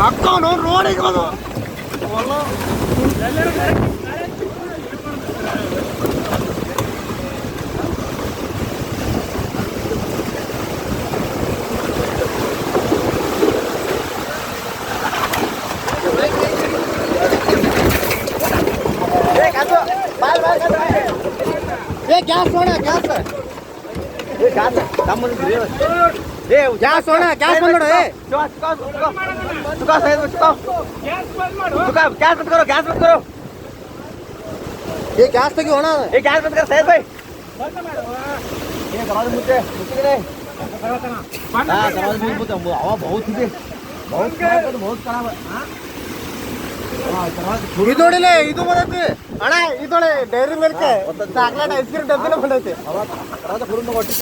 ಅಕ್ಕ ನೋಡಿ ರೋಡಿಗೆ ಬಂದು गैस सोना गैस गैस सोना गैस बंद करो गैस बंद करो गैस बंद करो ये गैस तो क्यों होना ये गैस बंद कर सैयद भाई ये दरवाजे मुझे हां दरवाजे मुझे हवा बहुत है बहुत खराब है हां ಇದೋಡಿಲೆ ಇದು ಬರುತ್ತೆ ಅಣ್ಣ ಇದೋಳೆ Dairy Milk chocolate ice cream ಡಬ್ಬಿನ ಬಂದೈತೆ